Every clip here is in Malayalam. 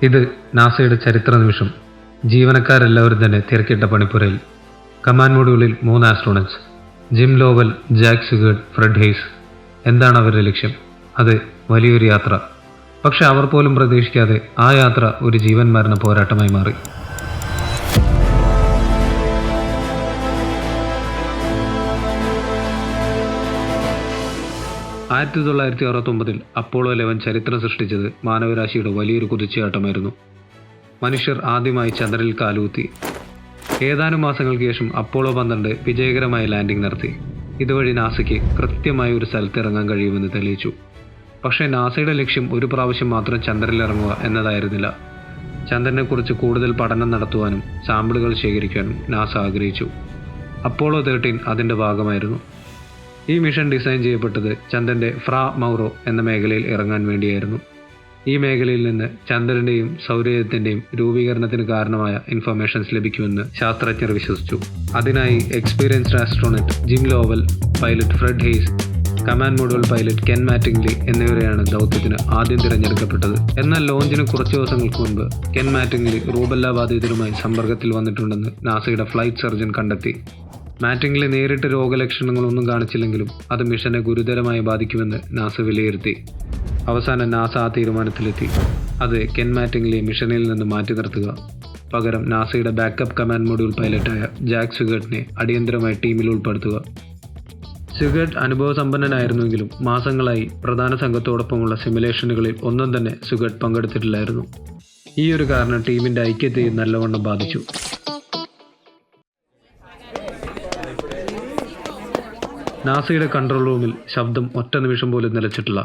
ഇത് നാസയുടെ ചരിത്ര നിമിഷം. ജീവനക്കാരെല്ലാവരും തന്നെ തിരക്കിട്ട പണിപ്പുരയിൽ. കമാൻഡ് മൊഡ്യൂളിൽ 3 astronauts: Jim Lovell, Jack Swigert, Fred Haise. എന്താണ് അവരുടെ ലക്ഷ്യം? അത് വലിയൊരു യാത്ര. പക്ഷെ അവർ പോലും പ്രതീക്ഷിക്കാതെ ആ യാത്ര ഒരു ജീവൻ മരണ പോരാട്ടമായി മാറി. ആയിരത്തി 1969 അപ്പോളോ 11 ചരിത്രം സൃഷ്ടിച്ചത് മാനവരാശിയുടെ വലിയൊരു കുതിച്ചുചാട്ടമായിരുന്നു. മനുഷ്യർ ആദ്യമായി ചന്ദ്രനിൽ കാലുകുത്തി. ഏതാനും മാസങ്ങൾക്ക് ശേഷം അപ്പോളോ 12 വിജയകരമായ ലാൻഡിംഗ് നടത്തി. ഇതുവഴി നാസയ്ക്ക് കൃത്യമായി ഒരു സ്ഥലത്ത് ഇറങ്ങാൻ കഴിയുമെന്ന് തെളിയിച്ചു. പക്ഷേ നാസയുടെ ലക്ഷ്യം ഒരു പ്രാവശ്യം മാത്രം ചന്ദ്രനിൽ ഇറങ്ങുക എന്നതായിരുന്നില്ല. ചന്ദ്രനെക്കുറിച്ച് കൂടുതൽ പഠനം നടത്തുവാനും സാമ്പിളുകൾ ശേഖരിക്കാനും നാസ ആഗ്രഹിച്ചു. അപ്പോളോ 13 അതിൻ്റെ ഭാഗമായിരുന്നു. ഈ മിഷൻ ഡിസൈൻ ചെയ്യപ്പെട്ടത് ചന്ദ്രൻ്റെ ഫ്രാ മൗറോ എന്ന മേഖലയിൽ ഇറങ്ങാൻ വേണ്ടിയായിരുന്നു. ഈ മേഖലയിൽ നിന്ന് ചന്ദ്രൻ്റെയും സൗരയൂഥത്തിൻ്റെയും രൂപീകരണത്തിന് കാരണമായ ഇൻഫർമേഷൻസ് ലഭിക്കുമെന്ന് ശാസ്ത്രജ്ഞർ വിശ്വസിച്ചു. അതിനായി experienced astronaut Jim Lovell, pilot Fred Haise, command module pilot Ken Mattingly എന്നിവരെയാണ് ദൗത്യത്തിന് ആദ്യം തിരഞ്ഞെടുക്കപ്പെട്ടത്. എന്നാൽ ലോഞ്ചിന് കുറച്ച് ദിവസങ്ങൾക്ക് മുൻപ് കെൻ മാറ്റിംഗ്ലി റൂബെല്ല ബാധിതരുമായി സമ്പർക്കത്തിൽ വന്നിട്ടുണ്ടെന്ന് നാസയുടെ ഫ്ലൈറ്റ് സർജൻ കണ്ടെത്തി. മാറ്റിംഗ്ലി നേരിട്ട് രോഗലക്ഷണങ്ങളൊന്നും കാണിച്ചില്ലെങ്കിലും അത് മിഷനെ ഗുരുതരമായി ബാധിക്കുമെന്ന് നാസ വിലയിരുത്തി. അവസാനം നാസ ആ തീരുമാനത്തിലെത്തി. അത് കെൻ മാറ്റിംഗ്ലിയെ മിഷനിൽ നിന്ന് മാറ്റി നിർത്തുക. പകരം നാസയുടെ ബാക്കപ്പ് കമാൻഡ് മൊഡ്യൂൾ പൈലറ്റായ ജാക്ക് സുഗേർഡിനെ അടിയന്തരമായി ടീമിൽ ഉൾപ്പെടുത്തുക. സുഗേർഡ് അനുഭവസമ്പന്നനായിരുന്നുവെങ്കിലും മാസങ്ങളായി പ്രധാന സംഘത്തോടൊപ്പമുള്ള സിമുലേഷനുകളിൽ ഒന്നും തന്നെ സുഗേർഡ് പങ്കെടുത്തിട്ടില്ലായിരുന്നു. ഈ ഒരു കാരണം ടീമിൻ്റെ ഐക്യത്തെയും നല്ലവണ്ണം ബാധിച്ചു. നാസയുടെ കൺട്രോൾ റൂമിൽ ശബ്ദം ഒറ്റ നിമിഷം പോലും നിലച്ചിട്ടില്ല.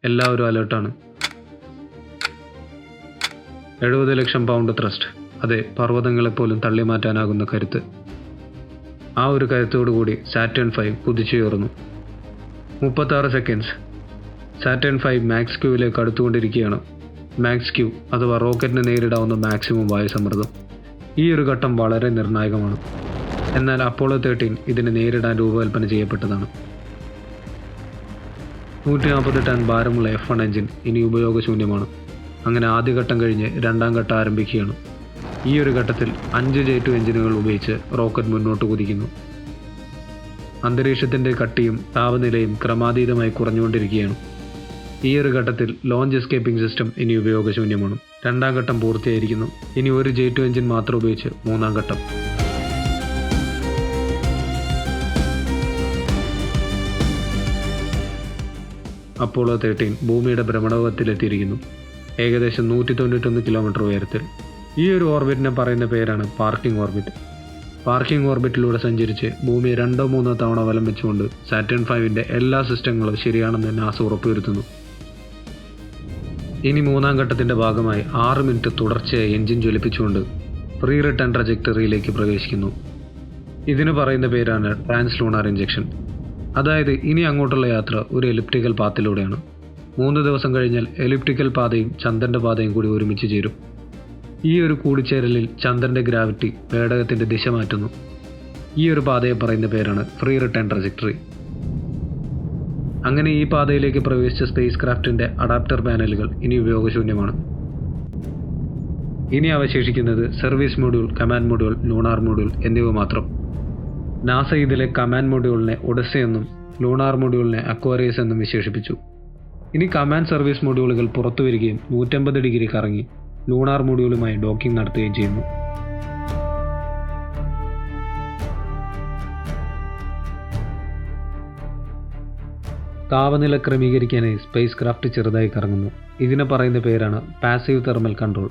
എല്ലാവരും അലേർട്ടാണ്. 70 ലക്ഷം പൗണ്ട് ത്രസ്റ്റ്. അതെ, പർവ്വതങ്ങളെപ്പോലും തള്ളിമാറ്റാനാകുന്ന കരുത്ത്. ആ ഒരു കരുത്തോടുകൂടി സാറ്റേൺ 5 കുതിച്ചുയർന്നു. 36 സെക്കൻഡ്സ്. സാറ്റേൺ 5 മാക്സ് ക്യൂവിലേക്ക് അടുത്തുകൊണ്ടിരിക്കുകയാണ്. മാക്സ് ക്യൂ അഥവാ റോക്കറ്റിന് നേരിടാവുന്ന മാക്സിമം വായുസമ്മർദ്ദം. ഈ ഒരു ഘട്ടം വളരെ നിർണായകമാണ്. എന്നാൽ അപ്പോളോ 13 ഇതിനെ നേരിടാൻ രൂപകൽപ്പന ചെയ്യപ്പെട്ടതാണ്. 140 ടൺ ഭാരമുള്ള F1 എഞ്ചിൻ ഇനി ഉപയോഗശൂന്യമാണ്. അങ്ങനെ ആദ്യഘട്ടം കഴിഞ്ഞ് രണ്ടാം ഘട്ടം ആരംഭിക്കുകയാണ്. ഈ ഒരു ഘട്ടത്തിൽ 5 J2 എഞ്ചിനുകൾ ഉപയോഗിച്ച് റോക്കറ്റ് മുന്നോട്ട് കുതിക്കുന്നു. അന്തരീക്ഷത്തിൻ്റെ കട്ടിയും താപനിലയും ക്രമാതീതമായി കുറഞ്ഞുകൊണ്ടിരിക്കുകയാണ്. ഈ ഒരു ഘട്ടത്തിൽ ലോഞ്ച് എസ്കേപ്പിംഗ് സിസ്റ്റം ഇനി ഉപയോഗശൂന്യമാണ്. രണ്ടാം ഘട്ടം പൂർത്തിയായിരിക്കുന്നു. ഇനി ഒരു J2 എഞ്ചിൻ മാത്രം ഉപയോഗിച്ച് മൂന്നാം ഘട്ടം. അപ്പോളോ 13 ഭൂമിയുടെ ഭ്രമണപഥത്തിലെത്തിയിരിക്കുന്നു. ഏകദേശം 191 കിലോമീറ്റർ ഉയരത്തിൽ. ഈ ഒരു ഓർബിറ്റിനെ പറയുന്ന പേരാണ് പാർക്കിംഗ് ഓർബിറ്റ്. പാർക്കിംഗ് ഓർബിറ്റിലൂടെ സഞ്ചരിച്ച് ഭൂമിയെ 2-3 തവണ വലം വെച്ചുകൊണ്ട് സാറ്റേൺ 5ൻ്റെ എല്ലാ സിസ്റ്റങ്ങളും ശരിയാണെന്ന് നാസ ഉറപ്പുവരുത്തുന്നു. ഇനി മൂന്നാം ഘട്ടത്തിൻ്റെ ഭാഗമായി 6 മിനിറ്റ് തുടർച്ചയായി എഞ്ചിൻ ജ്വലിപ്പിച്ചുകൊണ്ട് പ്രീ റിട്ടേൺ ട്രജക്ടറിയിലേക്ക് പ്രവേശിക്കുന്നു. ഇതിന് പറയുന്ന പേരാണ് ട്രാൻസ്ലൂണാർ ഇഞ്ചക്ഷൻ. അതായത് ഇനി അങ്ങോട്ടുള്ള യാത്ര ഒരു എലിപ്റ്റിക്കൽ പാത്തിലൂടെയാണ്. 3 ദിവസം കഴിഞ്ഞാൽ എലിപ്റ്റിക്കൽ പാതയും ചന്ദ്രൻ്റെ പാതയും കൂടി ഒരുമിച്ച് ചേരും. ഈ ഒരു കൂടിച്ചേരലിൽ ചന്ദ്രൻ്റെ ഗ്രാവിറ്റി പേടകത്തിൻ്റെ ദിശ മാറ്റുന്നു. ഈ ഒരു പാതയെ പറയുന്ന പേരാണ് ഫ്രീ റിട്ടേൺ ട്രജക്ടറി. അങ്ങനെ ഈ പാതയിലേക്ക് പ്രവേശിച്ച സ്പേസ് ക്രാഫ്റ്റിൻ്റെ അഡാപ്റ്റർ പാനലുകൾ ഇനി ഉപയോഗശൂന്യമാണ്. ഇനി അവശേഷിക്കുന്നത് service module, command module, lunar module എന്നിവ മാത്രം. നാസ ഇതിലെ കമാൻഡ് മൊഡ്യൂളിനെ ഒഡസ്സ എന്നും ലൂണാർ മൊഡ്യൂളിനെ അക്വാറിയസ് എന്നും വിശേഷിപ്പിച്ചു. ഇനി കമാൻഡ് സർവീസ് മൊഡ്യൂളുകൾ പുറത്തു വരികയും 150 ഡിഗ്രി കറങ്ങി ലൂണാർ മൊഡ്യൂളുമായി ഡോക്കിംഗ് നടത്തുകയും ചെയ്യുന്നു. താപനില ക്രമീകരിക്കാനായി സ്പേസ് ക്രാഫ്റ്റ് ചെറുതായി കറങ്ങുന്നു. ഇതിനെ പറയുന്ന പേരാണ് പാസീവ് തെർമൽ കൺട്രോൾ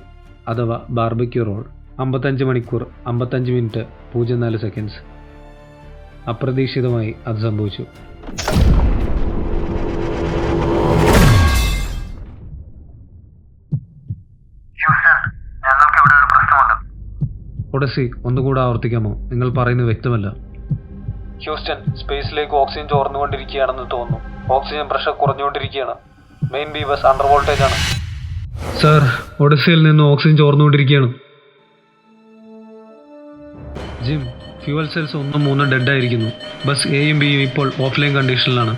അഥവാ ബാർബക്യൂ റോൾ. 55 മണിക്കൂർ 55 മിനിറ്റ് 04 സെക്കൻഡ്സ്. അപ്രതീക്ഷിതമായി അത് സംഭവിച്ചു. ഒഡസി, ഒന്നുകൂടെ ആവർത്തിക്കാമോ? നിങ്ങൾ പറയുന്നത് വ്യക്തമല്ല. ഹ്യൂസ്റ്റൺ, സ്പേസിലേക്ക് ഓക്സിജൻ ചോർന്നുകൊണ്ടിരിക്കുകയാണെന്ന് തോന്നുന്നു. ഓക്സിജൻ പ്രഷർ കുറഞ്ഞുകൊണ്ടിരിക്കുകയാണ്. മെയിൻ ബീവേഴ്സ് അണ്ടർ വോൾട്ടേജ് ആണ്. സർ, ഒഡസിയിൽ നിന്ന് ഓക്സിജൻ ചോർന്നുകൊണ്ടിരിക്കുകയാണ്. ജിം, ഫ്യൂവൽ സെൽസ് 1, 3 ഡെഡായിരിക്കുന്നു. ബസ് എയും ബിയും ഇപ്പോൾ ഓഫ്ലൈൻ കണ്ടീഷനിലാണ്.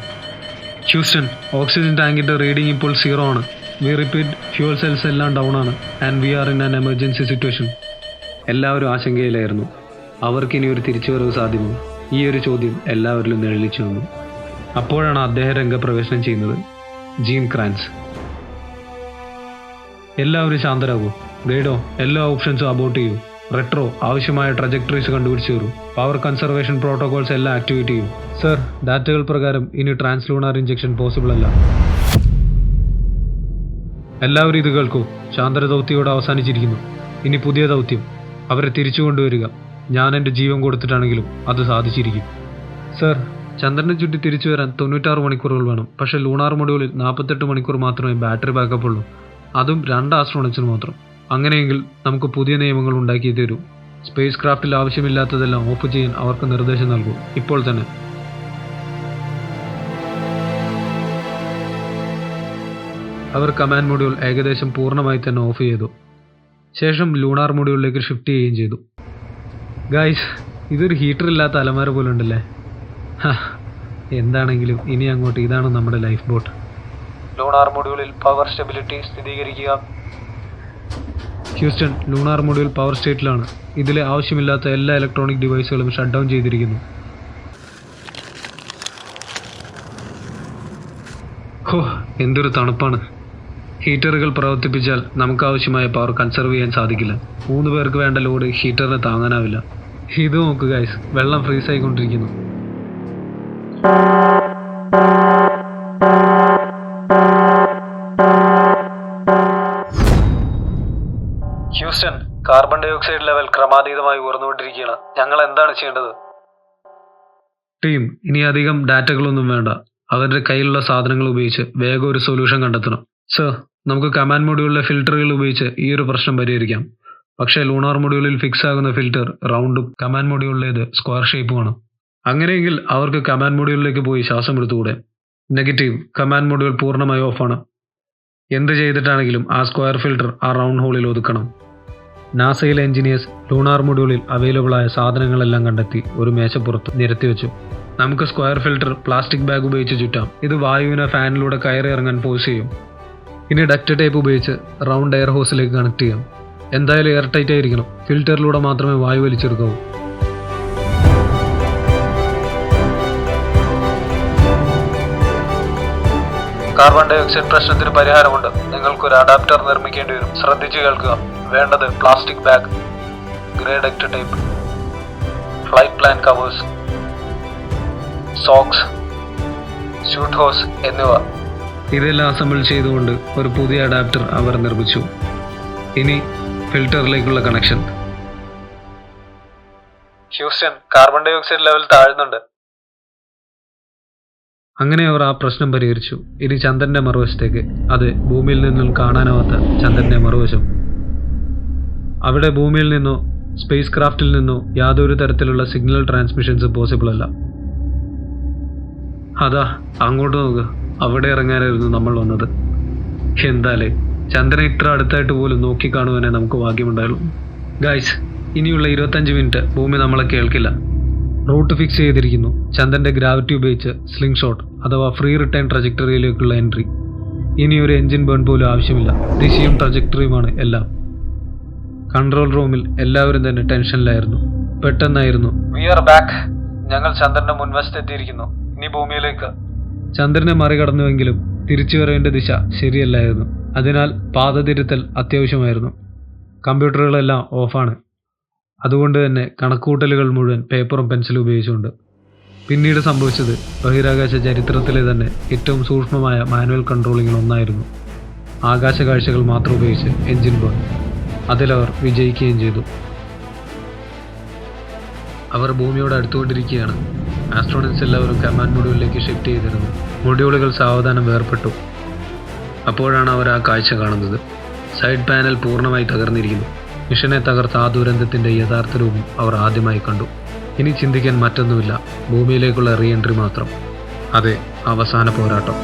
ഹ്യൂസ്റ്റൺ, ഓക്സിജൻ ടാങ്കിൻ്റെ റീഡിംഗ് ഇപ്പോൾ 0 ആണ്. വി റിപ്പീറ്റ്, ഫ്യൂൽ സെൽസ് എല്ലാം ഡൗൺ ആണ് and we are in an emergency situation. എല്ലാവരും ആശങ്കയിലായിരുന്നു. അവർക്കിനി ഒരു തിരിച്ചുവരവ് സാധ്യമോ? ഈ ഒരു ചോദ്യം എല്ലാവരിലും നിഴലിച്ചു വന്നു. അപ്പോഴാണ് അദ്ദേഹം രംഗപ്രവേശനം ചെയ്യുന്നത്. Gene Kranz. എല്ലാവരും ശാന്തരാകൂ. ഗൈഡോ, എല്ലാ ഓപ്ഷൻസും അബോട്ട് ചെയ്യൂ. റെട്രോ, ആവശ്യമായ ട്രജക്ടറീസ് കണ്ടുപിടിച്ചു തരൂ. പവർ കൺസർവേഷൻ പ്രോട്ടോകോൾസ് എല്ലാം ആക്ടിവേറ്റ് ചെയ്യൂ. സർ, ഡാറ്റകൾ പ്രകാരം ഇനി ട്രാൻസ്ലൂണാർ ഇഞ്ചക്ഷൻ പോസിബിൾ അല്ല. എല്ലാവരും ഇത് കേൾക്കൂ. ചാന്ദ്ര ദൗത്യയോട് അവസാനിച്ചിരിക്കുന്നു. ഇനി പുതിയ ദൗത്യം, അവരെ തിരിച്ചു കൊണ്ടുവരിക. ഞാൻ എൻ്റെ ജീവൻ കൊടുത്തിട്ടാണെങ്കിലും അത് സാധിച്ചിരിക്കും. സർ, ചന്ദ്രനെ ചുറ്റി തിരിച്ചു വരാൻ 96 മണിക്കൂറുകൾ വേണം. പക്ഷേ ലൂണാർ മൊഡ്യൂളിൽ 48 മണിക്കൂർ മാത്രമേ ബാറ്ററി ബാക്കപ്പ് ഉള്ളൂ. അതും 2 ആസ്ട്രോണറ്റ്സിന് മാത്രം. അങ്ങനെയെങ്കിൽ നമുക്ക് പുതിയ നിയമങ്ങൾ ഉണ്ടാക്കി തരൂ. സ്പേസ് ക്രാഫ്റ്റിൽ ആവശ്യമില്ലാത്തതെല്ലാം ഓഫ് ചെയ്യാൻ അവർക്ക് നിർദ്ദേശം നൽകൂ, ഇപ്പോൾ തന്നെ. അവർ കമാൻഡ് മൊഡ്യൂൾ ഏകദേശം പൂർണ്ണമായി തന്നെ ഓഫ് ചെയ്തു. ശേഷം ലൂണാർ മൊഡ്യൂളിലേക്ക് ഷിഫ്റ്റ് ചെയ്യുകയും ചെയ്തു. ഗൈസ്, ഇതൊരു ഹീറ്റർ ഇല്ലാത്ത അലമാര പോലെ ഉണ്ടല്ലേ. എന്താണെങ്കിലും ഇനി അങ്ങോട്ട് ഇതാണ് നമ്മുടെ ലൈഫ് ബോട്ട്. ലൂണാർ മൊഡ്യൂളിൽ പവർ സ്റ്റെബിലിറ്റി സ്ഥിരീകരിക്കുക. ഹ്യൂസ്റ്റൺ, ലൂണാർ മൊഡ്യൂൾ പവർ സ്റ്റേറ്റിലാണ്. ഇതിലെ ആവശ്യമില്ലാത്ത എല്ലാ ഇലക്ട്രോണിക് ഡിവൈസുകളും ഷട്ട് ഡൗൺ ചെയ്തിരിക്കുന്നു. ഹോ, എന്തൊരു തണുപ്പാണ്. ഹീറ്ററുകൾ പ്രവർത്തിപ്പിച്ചാൽ നമുക്കാവശ്യമായ പവർ കൺസർവ് ചെയ്യാൻ സാധിക്കില്ല. 3 പേർക്ക് വേണ്ട ലോഡ് ഹീറ്ററിന് താങ്ങാനാവില്ല. ഇത് നോക്കുക ഗൈസ്, വെള്ളം ഫ്രീസ് ആയിക്കൊണ്ടിരിക്കുന്നു. Houston, carbon dioxide level ക്രമാതീതമായി ഉയർന്നുകൊണ്ടിരിക്കുകയാണ്. ഞങ്ങൾ എന്താണ് ചെയ്യേണ്ടത്? ടീം, ഇനി അധികം ഡാറ്റകളൊന്നും വേണ്ട. അവരുടെ കയ്യിലുള്ള സാധനങ്ങൾ ഉപയോഗിച്ച് വേഗം ഒരു സൊല്യൂഷൻ കണ്ടെത്തണം. സർ, നമുക്ക് കമാൻഡ് മൊഡ്യൂളിലെ ഫിൽറ്ററുകൾ ഉപയോഗിച്ച് ഈ ഒരു പ്രശ്നം പരിഹരിക്കാം. പക്ഷേ ലൂണാർ മൊഡ്യൂളിൽ ഫിക്സ് ആകുന്ന ഫിൽറ്റർ റൗണ്ടും കമാൻഡ് മൊഡ്യൂളിലേത് സ്ക്വയർ ഷേപ്പുമാണ്. അങ്ങനെയെങ്കിൽ അവർക്ക് കമാൻഡ് മൊഡ്യൂളിലേക്ക് പോയി ശ്വാസം എടുത്തുകൂടെ? നെഗറ്റീവ്, കമാൻഡ് മൊഡ്യൂൾ പൂർണ്ണമായി ഓഫാണ്. എന്ത് ചെയ്തിട്ടാണെങ്കിലും ആ സ്ക്വയർ ഫിൽറ്റർ ആ റൗണ്ട് ഹോളിൽ ഒതുക്കണം. നാസയിലെ എഞ്ചിനീയേഴ്സ് ലൂണാർ മൊഡ്യൂളിൽ അവൈലബിൾ ആയ സാധനങ്ങളെല്ലാം കണ്ടെത്തി ഒരു മേശപ്പുറത്ത് നിരത്തിവെച്ചു. നമുക്ക് സ്ക്വയർ ഫിൽറ്റർ പ്ലാസ്റ്റിക് ബാഗ് ഉപയോഗിച്ച് ചുറ്റാം. ഇത് വായുവിനെ ഫാനിലൂടെ കയറി ഇറങ്ങാൻ ഫോഴ്സ് ചെയ്യും. ഇനി ഡക്റ്റ് ടേപ്പ് ഉപയോഗിച്ച് റൗണ്ട് എയർ ഹോസിലേക്ക് കണക്ട് ചെയ്യാം. എന്തായാലും എയർ ടൈറ്റ് ആയിരിക്കണം. ഫിൽറ്ററിലൂടെ മാത്രമേ വായു വലിച്ചെടുക്കാവൂ. കാർബൺ ഡൈ ഓക്സൈഡ് പ്രശ്നത്തിന് പരിഹാരമുണ്ട്. നിങ്ങൾക്കൊരു അഡാപ്റ്റർ നിർമ്മിക്കേണ്ടി വരും. ശ്രദ്ധിച്ചു കേൾക്കുക. വേണ്ടത് plastic bag, grey duct tape, flight plan covers, socks, suit hose എന്നിവ. ഇതെല്ലാം അസംബിൾ ചെയ്തുകൊണ്ട് ഒരു പുതിയ അഡാപ്റ്റർ അവർ നിർമ്മിച്ചു. ഇനി ഫിൽറ്ററിലേക്കുള്ള connection. Houston, carbon dioxide level താഴുന്നുണ്ട്. അങ്ങനെ അവർ ആ പ്രശ്നം പരിഹരിച്ചു. ഇനി ചന്ദ്രന്റെ മറുവശത്തേക്ക്. അത് ഭൂമിയിൽ നിന്നും കാണാനാവാത്ത ചന്ദ്രന്റെ മറുവശം. അവിടെ ഭൂമിയിൽ നിന്നോ സ്പേസ് ക്രാഫ്റ്റിൽ നിന്നോ യാതൊരു തരത്തിലുള്ള സിഗ്നൽ ട്രാൻസ്മിഷൻസ് പോസിബിൾ അല്ല. അതാ അങ്ങോട്ട് നോക്കുക. അവിടെ ഇറങ്ങാനായിരുന്നു നമ്മൾ വന്നത്. എന്താലേ, ചന്ദ്രൻ ഇത്ര അടുത്തായിട്ട് പോലും നോക്കിക്കാണുവാനേ നമുക്ക് ഭാഗ്യമുണ്ടായുള്ളൂ. ഗൈസ്, ഇനിയുള്ള 25 മിനിറ്റ് ഭൂമി നമ്മളെ കേൾക്കില്ല. റൂട്ട് ഫിക്സ് ചെയ്തിരിക്കുന്നു. ചന്ദ്രന്റെ ഗ്രാവിറ്റി ഉപയോഗിച്ച് സ്ലിംഗ് ഷോട്ട് അഥവാ ഫ്രീ റിട്ടേൺ ട്രജക്ടറിയിലേക്കുള്ള എൻട്രി. ഇനി ഒരു എഞ്ചിൻ ബേൺ പോലും ആവശ്യമില്ല. ദിശയും ട്രജക്ടറിയുമാണ് എല്ലാം. കൺട്രോൾ റൂമിൽ എല്ലാവരും തന്നെ ടെൻഷനിലായിരുന്നു. പെട്ടെന്നായിരുന്നു വി ആർ ബാക്ക്. ഞങ്ങൾ ചന്ദ്രന്റെ മുൻവശത്തെത്തിയിരിക്കുന്നു. ഇനി ഭൂമിയിലേക്ക്. ചന്ദ്രനെ മറികടന്നുവെങ്കിലും തിരിച്ചുവരവിന്റെ ദിശ ശരിയല്ലായിരുന്നു. അതിനാൽ പാത തിരുത്തൽ അത്യാവശ്യമായിരുന്നു. കമ്പ്യൂട്ടറുകളെല്ലാം ഓഫാണ്. അതുകൊണ്ട് തന്നെ കണക്കുകൂട്ടലുകൾ മുഴുവൻ പേപ്പറും പെൻസിലും ഉപയോഗിച്ചുകൊണ്ട്. പിന്നീട് സംഭവിച്ചത് ബഹിരാകാശ ചരിത്രത്തിലെ തന്നെ ഏറ്റവും സൂക്ഷ്മമായ മാനുവൽ കൺട്രോളിങ്ങിൽ ഒന്നായിരുന്നു. ആകാശ കാഴ്ചകൾ മാത്രം ഉപയോഗിച്ച് എഞ്ചിൻ ബേൺ. അതിലവർ വിജയിക്കുകയും ചെയ്തു. അവർ ഭൂമിയോട് അടുത്തുകൊണ്ടിരിക്കുകയാണ്. ആസ്ട്രോണറ്റ്സ് എല്ലാവരും കമാൻഡ് മൊഡ്യൂളിലേക്ക് ഷിഫ്റ്റ് ചെയ്തിരുന്നു. മൊഡ്യൂളുകൾ സാവധാനം വേർപെട്ടു. അപ്പോഴാണ് അവർ ആ കാഴ്ച കാണുന്നത്. സൈഡ് പാനൽ പൂർണ്ണമായി തകർന്നിരിക്കുന്നു. മിഷനെ തകർത്ത ആ ദുരന്തത്തിൻ്റെ യഥാർത്ഥ രൂപം അവർ ആദ്യമായി കണ്ടു. ഇനി ചിന്തിക്കാൻ മറ്റൊന്നുമില്ല. ഭൂമിയിലേക്കുള്ള റീ എൻട്രി മാത്രം. അതെ, അവസാന പോരാട്ടം.